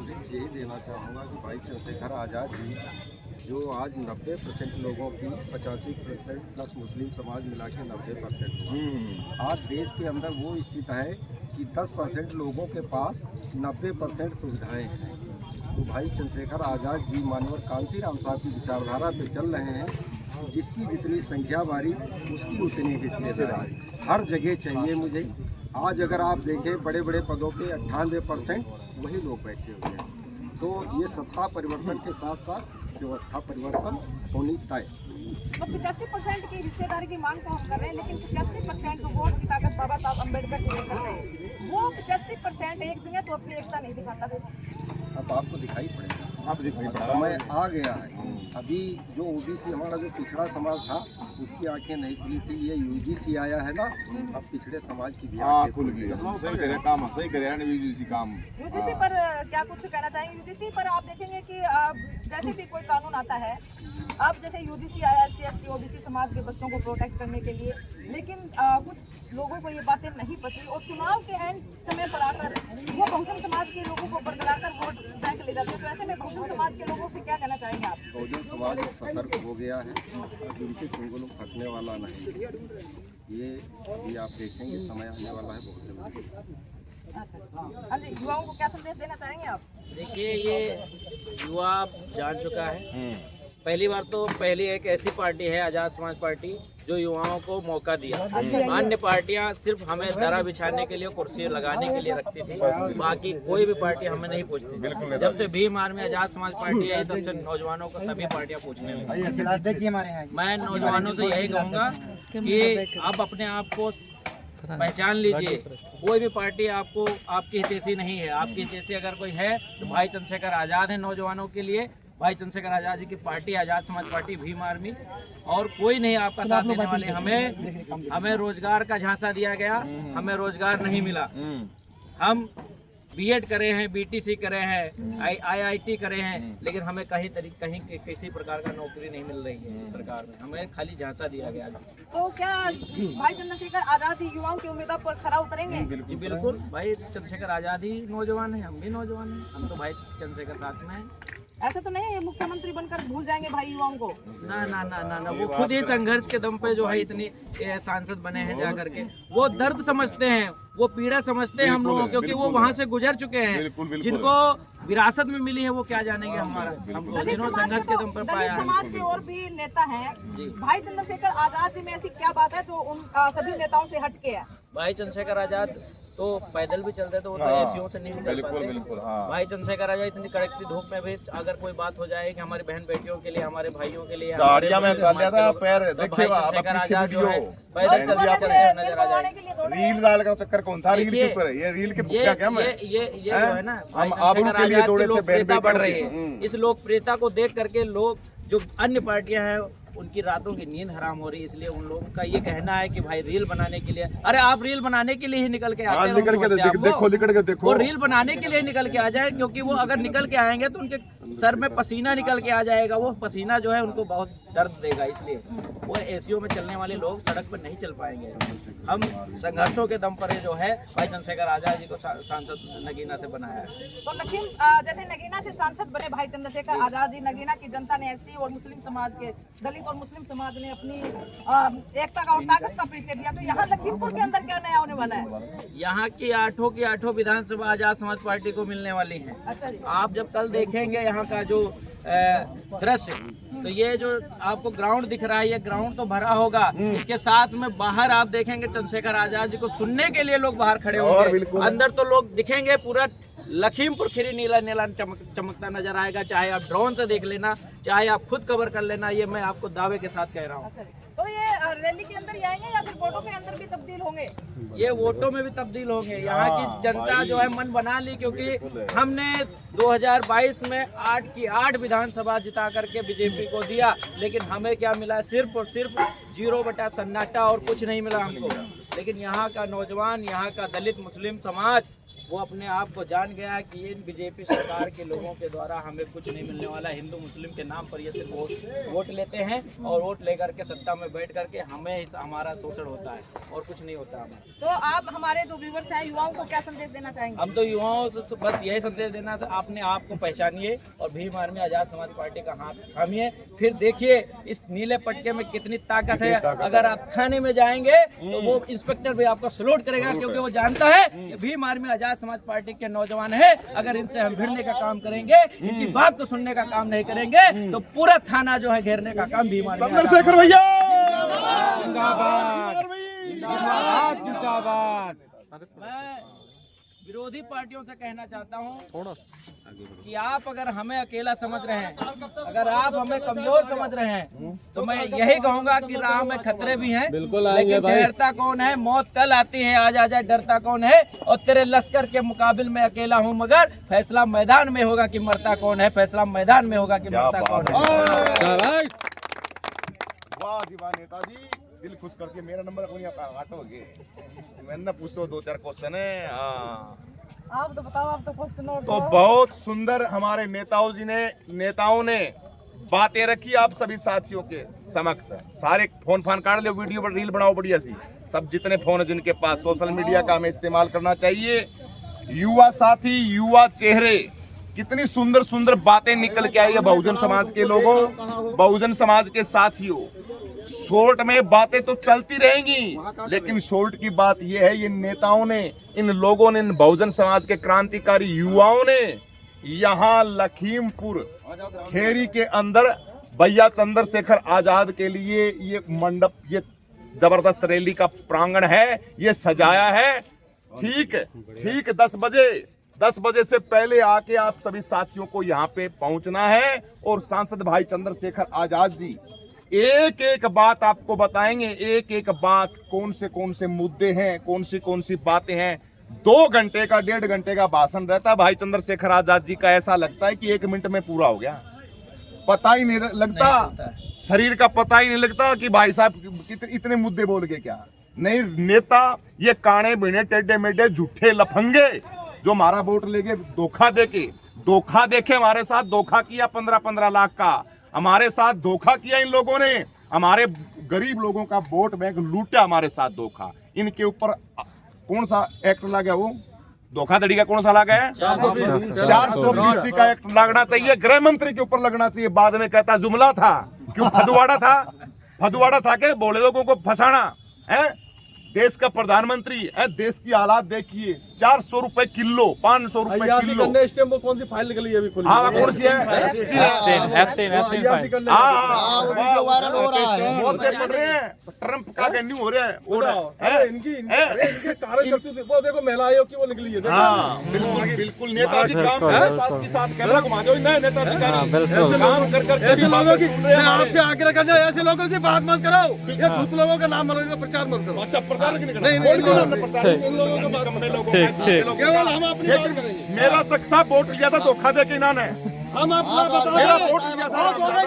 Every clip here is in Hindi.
संदेश यही देना चाहूँगा कि भाई चंद्रशेखर आज़ाद जी जो आज 90% लोगों की 85% प्लस मुस्लिम समाज मिला के 90%, आज देश के अंदर वो स्थिति है कि 10% लोगों के पास 90% सुविधाएं हैं। तो भाई चंद्रशेखर आज़ाद जी मानवर कांसीराम साहब की विचारधारा पे चल रहे हैं। जिसकी जितनी संख्या बारी उसकी उतनी हिस्सेदारी हर जगह चाहिए मुझे। आज अगर आप देखें बड़े बड़े पदों पे 98% वही लोग बैठे हुए हैं। तो ये सत्ता परिवर्तन के साथ साथ व्यवस्था परिवर्तन होनी तय। तो 85% की हिस्सेदारी की मांग तो हम कर रहे हैं, लेकिन 85% जो वोट की ताकत बाबा साहब अम्बेडकर जी ने कर रहे हैं, वो 85% एक जगह तो अपनी एकता नहीं दिखाता फिर। अब आपको दिखाई पड़ेगा, समय आ गया है। अभी जो ओबीसी हमारा जो पिछड़ा समाज था उसकी आंखें नहीं खुली थी, ये यूजीसी आया है ना, अब पिछड़े समाज की भी आंखें खुल गई। सही करे काम, सही करे यूजीसी काम। यूजीसी पर क्या कुछ कहना चाहेंगे? यूजीसी पर आप देखेंगे कि जैसे भी कोई कानून आता है, अब जैसे यूजीसी आया SC ST OBC समाज के बच्चों को प्रोटेक्ट करने के लिए, लेकिन कुछ लोगों को ये बातें नहीं पची और चुनाव के एंड समय पर आकर वो बहुजन समाज के लोगों को बरकरार वोट बैंक ले जाते हैं। तो ऐसे में बहुजन समाज के लोगों से क्या कहना चाहेंगे आप? बहुजन समाज सतर्क हो गया है, इनके चुंगलों फंसने वाला नहीं। ये आप देखेंगे समय आने वाला है बहुत जल्दी। हाँ जी, युवाओं को क्या संदेश देना चाहेंगे आप? देखिए, ये युवा जान चुका है। पहली बार तो पहली एक ऐसी पार्टी है आज़ाद समाज पार्टी जो युवाओं को मौका दिया। अन्य पार्टियां सिर्फ हमें दरा बिछाने के लिए, कुर्सी लगाने के लिए रखती थी, बाकी कोई भी पार्टी हमें नहीं पूछती। जब से भीम आर्मी आज़ाद समाज पार्टी आई तब से नौजवानों को सभी पार्टियां पूछने लगी। मैं नौजवानों से यही कहूँगा कि आप अपने आप को पहचान लीजिए। कोई भी पार्टी आपको आपकी हितैषी नहीं है। आपकी हितैषी अगर कोई है तो भाई चंद्रशेखर आज़ाद है नौजवानों के लिए। भाई चंद्रशेखर आज़ाद जी की पार्टी आज़ाद समाज पार्टी, भीम आर्मी, और कोई नहीं आपका साथ देने वाले। हमें रोजगार का झांसा दिया गया, हमें रोजगार नहीं मिला। हम बीएड करे हैं, BTC करे हैं, IIT करे हैं, लेकिन हमें कहीं किसी प्रकार का नौकरी नहीं मिल रही है सरकार में। हमें खाली झांसा दिया गया। तो क्या भाई चंद्रशेखर आज़ाद ही युवाओं की उम्मीदों पर खरा उतरेंगे? जी बिल्कुल, भाई चंद्रशेखर आज़ाद ही नौजवान है, हम भी नौजवान हैं। हम तो भाई चंद्रशेखर साथ में हैं। ऐसा तो नहीं है मुख्यमंत्री बनकर भूल जाएंगे भाई युवाओं को? ना ना ना ना ना, वो खुद ही संघर्ष के दम पे जो है इतनी सांसद बने हैं जा करके। वो दर्द समझते हैं, वो पीड़ा समझते हैं हम लोगों, क्योंकि वो वहाँ से गुजर चुके हैं। जिनको विरासत में मिली है वो क्या जानेंगे हमारा, हमको जिन्होंने संघर्ष के दम पर पाया है। समाज के और भी नेता हैं, भाई चंद्रशेखर आज़ाद जी में ऐसी क्या बात है जो उन सभी नेताओं से हटके है? भाई चंद्रशेखर आज़ाद तो पैदल भी चलते, तो वो तो एसियों से नहीं निकल पाते। भाई चंद्रशेखर आज़ाद इतनी कड़कती धूप में भी अगर कोई बात हो जाए कि हमारी बहन बेटियों के लिए, हमारे भाइयों के लिए, साड़ियां में चल जाता है पैर, तो देखिए भाई आप चंद्रशेखर पीछे आज़ाद जो है वीडियो पैदल चलते नजर आ जाए। रील डाल का चक्कर कौन था? रील के ऊपर है ये, रील के भुक्का क्या मैं ये जो है ना, भाई हम आबरू चंद्रशेखर के लिए आज़ाद दौड़े की थे, लोकप्रियता बढ़ रही है। इस लोकप्रियता को देख करके लोग, जो अन्य पार्टियां हैं, उनकी रातों की नींद हराम हो रही है। इसलिए उन लोगों का ये कहना है कि भाई रील बनाने के लिए, अरे आप रील बनाने के लिए ही निकल के आते हैं। निकल के देखो, वो रील बनाने के लिए निकल के आ जाए, क्योंकि वो अगर निकल के आएंगे तो उनके सर में पसीना निकल के आ जाएगा। वो पसीना जो है उनको बहुत दर्द देगा, इसलिए वो एसियों में चलने वाले लोग सड़क पर नहीं चल पाएंगे। हम संघर्षों के दम पर जो है भाई चंद्रशेखर आज़ाद जी को सांसद नगीना से बनाया है। तो जैसे नगीना से सांसद बने भाई चंद्रशेखर आज़ाद जी, नगीना की जनता ने SC और मुस्लिम समाज के, दलित और मुस्लिम समाज ने अपनी एकता का और ताकत का परिचय दिया। तो यहाँ लखीमपुर के अंदर क्या नया होने वाला है? यहाँ की आठों विधानसभा आज़ाद समाज पार्टी को मिलने वाली है। अच्छा जी। आप जब कल देखेंगे यहाँ का जो दृश्य, तो ये जो आपको ग्राउंड दिख रहा है, ये ग्राउंड तो भरा होगा। इसके साथ में बाहर आप देखेंगे चंद्रशेखर आज़ाद जी को सुनने के लिए लोग बाहर खड़े होंगे। अंदर तो लोग दिखेंगे, पूरा लखीमपुर खीरी नीला नीला चमकता नजर आएगा। चाहे आप ड्रोन से देख लेना, चाहे आप खुद कवर कर लेना, ये मैं आपको दावे के साथ कह रहा हूँ। अच्छा, तो ये रैली के अंदर ही आएंगे या फिर वोटों के अंदर भी तब्दील होंगे? ये वोटों में भी तब्दील होंगे। यहाँ की जनता जो है मन बना ली, क्योंकि हमने 2022 में 8 विधानसभा जिता करके बीजेपी को दिया, लेकिन हमें क्या मिला? सिर्फ और सिर्फ 0 बटा सन्नाटा और कुछ नहीं मिला हमको। लेकिन यहाँ का नौजवान, यहाँ का दलित मुस्लिम समाज वो अपने आप को जान गया कि इन बीजेपी सरकार के लोगों के द्वारा हमें कुछ नहीं मिलने वाला। हिंदू मुस्लिम के नाम पर ये सिर्फ वोट लेते हैं और वोट लेकर के सत्ता में बैठ करके हमें हमारा शोषण होता है और कुछ नहीं होता हमें। तो आप हमारे जो व्यूवर्स हैं युवाओं को क्या संदेश देना चाहेंगे? हम तो युवाओं से बस यही संदेश देना था, अपने आप को पहचानिए और भीम आर्मी आजाद समाज पार्टी का हाथ थामिए। फिर देखिए इस नीले पटके में कितनी ताकत है। अगर आप थाने में जाएंगे तो वो इंस्पेक्टर भी आपको सलूट करेगा, क्योंकि वो जानता है कि भीम आर्मी आजाद समाज पार्टी के नौजवान है। अगर इनसे हम भिड़ने का काम करेंगे, इनकी बात को सुनने का काम नहीं करेंगे, तो पूरा थाना जो है घेरने का काम भीम आर्मी चंद्रशेखर भैया जिंदाबाद। मैं विरोधी पार्टियों से कहना चाहता हूं कि आप अगर हमें अकेला समझ रहे हैं, अगर आप हमें कमजोर समझ रहे हैं, तो मैं यही कहूंगा कि राह में खतरे भी हैं, लेकिन डरता कौन है? मौत कल आती है, आज आ जाए डरता कौन है? और तेरे लश्कर के मुकाबिल में अकेला हूं, मगर फैसला मैदान में होगा कि मरता कौन है। फैसला मैदान में होगा कि मरता कौन है। वाह जी वाह नेताजी, दिल खुश करके मेरा नंबर कोई काटोगे। मैंने पूछता दो चार क्वेश्चन है। आप तो बताओ, आप तो क्वेश्चन और तो बहुत सुंदर हमारे नेताओं ने बातें रखी आप सभी साथियों के समक्ष। सारे फोन काट लो, वीडियो पर रील बनाओ बढ़िया सी। सब जितने फोन है जिनके पास, सोशल मीडिया का हमें इस्तेमाल करना चाहिए। युवा साथी, युवा चेहरे, कितनी सुंदर सुंदर बातें निकल के आई है बहुजन समाज के लोगों, बहुजन समाज के साथियों। शॉर्ट में बातें तो चलती रहेंगी, लेकिन शॉर्ट की बात यह है, ये नेताओं ने, इन लोगों ने, इन बहुजन समाज के क्रांतिकारी युवाओं ने यहाँ लखीमपुर खेरी के अंदर भैया चंद्रशेखर आजाद के लिए ये मंडप, ये जबरदस्त रैली का प्रांगण है, ये सजाया है। ठीक 10 बजे से पहले आके आप सभी साथियों को यहाँ पे पहुंचना है और सांसद भाई चंद्रशेखर आजाद जी एक एक बात आपको बताएंगे। एक बात, कौन से मुद्दे हैं, कौन सी बातें हैं। 2 घंटे का 1.5 घंटे का भाषण रहता है भाई चंद्रशेखर आजाद जी का। ऐसा लगता है कि 1 मिनट में पूरा हो गया, पता ही नहीं लगता, शरीर का पता ही नहीं लगता कि भाई साहब इतने मुद्दे बोल के क्या नहीं। नेता ये काने बिने टेढ़े मेढ़े झूठे लफंगे जो हमारा वोट लेके धोखा देके हमारे साथ धोखा किया 15-15 लाख का, हमारे साथ धोखा किया इन लोगों ने, हमारे गरीब लोगों का वोट बैंक लूटा, हमारे साथ धोखा। इनके ऊपर कौन सा एक्ट लगा? वो धोखाधड़ी का कौन सा लगा है? 420 का एक्ट लगना चाहिए, गृह मंत्री के ऊपर लगना चाहिए। बाद में कहता जुमला था, क्यों फदुआड़ा था के बोले लोगों को फंसाना है। देश का प्रधानमंत्री है, देश की हालात देखिए, 400 रुपए किलो, 500 रुपए किलो। कौन सी फाइल निकली है अभी? हाँ कौन सी है? वायरल हो रहा है, पढ़ रहे हैं, ट्रम्प का न्यू हो रहा है। इनके कार्यकर्ता वो देखो, महिला आयोग की वो निकली है। हाँ बिल्कुल नेताजी काम साथ के साथ कैमरा घुमा दो। नेताजी काम कर ऐसे लोगों की मैं आपसे आग्रह करना, ऐसे लोगों की बात मत करो, ये धूत लोगों का नाम प्रचार मत करो। अच्छा प्रचार नहीं, इन लोगों का बात केवल हम अपनी बात करेंगे। मेरा चक्सा वोट लिया था धोखा दे के इन्होंने, हम अपना बता दें।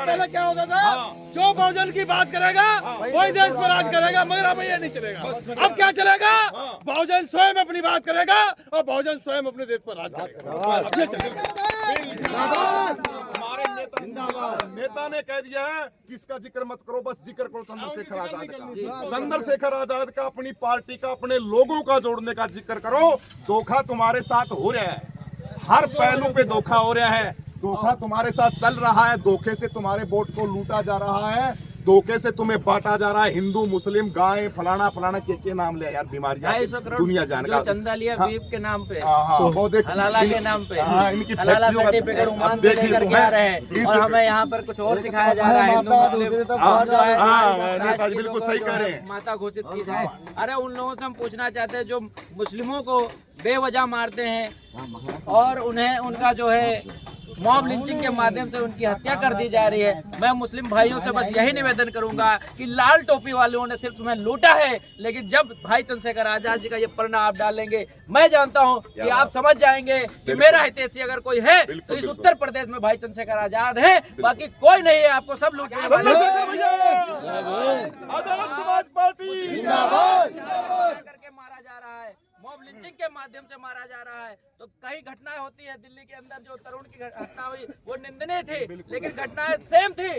पहले क्या होता था, जो बहुजन की बात करेगा वही देश पर राज करेगा, मगर अब ये नहीं चलेगा। अब क्या चलेगा? बहुजन स्वयं अपनी बात करेगा और बहुजन स्वयं अपने देश पर राज करेगा। हमारे नेता ने कह दिया है किसका जिक्र मत करो, बस जिक्र करो चंद्रशेखर आजाद का। चंद्रशेखर आजाद का, अपनी पार्टी का, अपने लोगों का जोड़ने का जिक्र करो। धोखा तुम्हारे साथ हो रहा है, हर पहलू पे धोखा हो रहा है, धोखा तुम्हारे साथ चल रहा है। धोखे से तुम्हारे वोट को लूटा जा रहा है, धोखे से तुम्हें बांटा जा रहा है। हिंदू मुस्लिम गाय फलाना के नाम ले यार, बीमारियां दुनिया जाने का चंदा लिया वीप के नाम पे, वो देख हलाला के नाम पे, इनकी हलाला सर्टिफिकेट उमान से लेकर के आ रहे हैं और हमें यहाँ पर कुछ और सिखाया जा रहा है। नेताजी बिल्कुल सही कह रहे हैं, माता घोषित की जाए। अरे उन लोगों से हम पूछना चाहते हैं जो मुस्लिमों को बेवजह मारते हैं और उन्हें उनका जो है मॉब लिंचिंग के माध्यम से उनकी हत्या कर दी जा रही है। मैं मुस्लिम भाइयों से बस यही निवेदन करूंगा कि लाल टोपी वालों ने सिर्फ तुम्हें लूटा है, लेकिन जब भाई चंद्रशेखर आजाद जी का ये पन्ना आप डालेंगे, मैं जानता हूं कि आप समझ जाएंगे कि मेरा हितैषी अगर कोई है तो इस उत्तर प्रदेश में भाई चंद्रशेखर आजाद है, बाकी कोई नहीं है। आपको सब लूटने वाले करके मारा जा रहा है। मॉब लिंचिंग के माध्यम से मारा जा रहा है। तो कई घटनाएं होती है दिल्ली के अंदर, जो तरुण की घटना हुई वो निंदनीय थी, लेकिन घटनाएं सेम थी।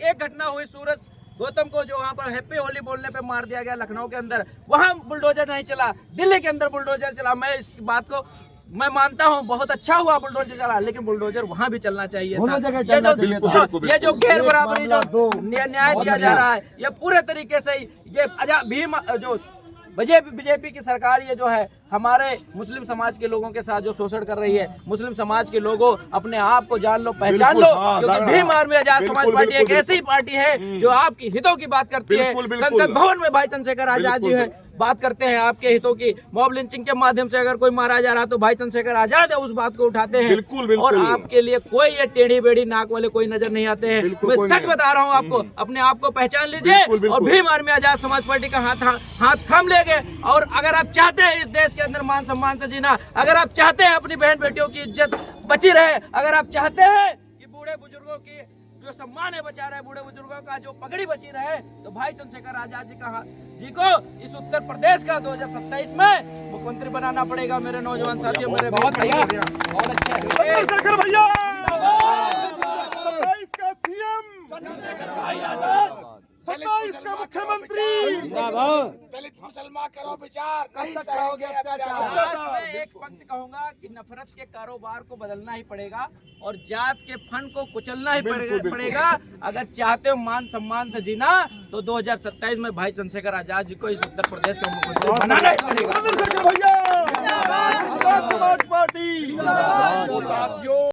एक घटना हुई सूरज गौतम को, जो वहाँ पर हैप्पी होली बोलने पे मार दिया गया लखनऊ के अंदर, वहाँ बुलडोजर नहीं चला, दिल्ली के अंदर बुलडोजर चला। मैं इस बात को मैं मानता हूँ, बहुत अच्छा हुआ बुलडोजर चला, लेकिन बुलडोजर वहाँ भी चलना चाहिए था। ये जो गैर बराबरी जो न्याय दिया जा रहा है, ये पूरे तरीके से ये भीम जो बीजेपी की सरकार ये जो है हमारे मुस्लिम समाज के लोगों के साथ जो शोषण कर रही है, मुस्लिम समाज के लोगों अपने आप को जान लो, पहचान लो, क्योंकि भीम आर्मी आजाद समाज पार्टी एक ऐसी पार्टी है जो आपकी हितों की बात करती है। संसद भवन में भाई चंद्रशेखर आजाद जी है बात करते हैं आपके हितों की। मॉब लिंचिंग के माध्यम से अगर कोई मारा जा रहा तो भाई चंद्रशेखर आजाद है उस बात को उठाते हैं, और आपके लिए कोई ये टेढ़ी बेड़ी नाक वाले कोई नजर नहीं आते हैं। मैं सच बता रहा हूँ आपको, अपने आप को पहचान लीजिए और भीम आर्मी आजाद समाज पार्टी का हाथ थाम लेंगे। और अगर आप चाहते हैं इस देश के अंदर मान सम्मान से जीना, अगर आप चाहते हैं अपनी बहन बेटियों की इज्जत बची रहे, अगर आप चाहते हैं कि बूढ़े बुजुर्गों की जो सम्मान है बचा रहे, बूढ़े बुजुर्गों का जो पगड़ी बची रहे, तो भाई चंद्रशेखर आजाद जी को इस उत्तर प्रदेश का 2027 में मुख्यमंत्री बनाना पड़ेगा। मेरे नौजवान साथियों, मेरे बहुत भैया, बहुत अच्छा चंद्रशेखर भैया, 27 का सीएम, चंद्रशेखर भाई आजाद, 27 का मुख्यमंत्री। दलित मुसलमान करो विचार, कहीं तक करोगे अत्याचार? मैं एक पंक्ति कहूंगा कि नफरत के कारोबार को बदलना ही पड़ेगा और जात के फन को कुचलना ही पड़ेगा। अगर चाहते हो मान सम्मान से जीना तो 2027 में भाई चंद्रशेखर आजाद जी को इस उत्तर प्रदेश का मुख्यमंत्री बनाना ही पड़ेगा। चंद्रशेखर भैया, आजाद समाज पार्टी। तो साथियों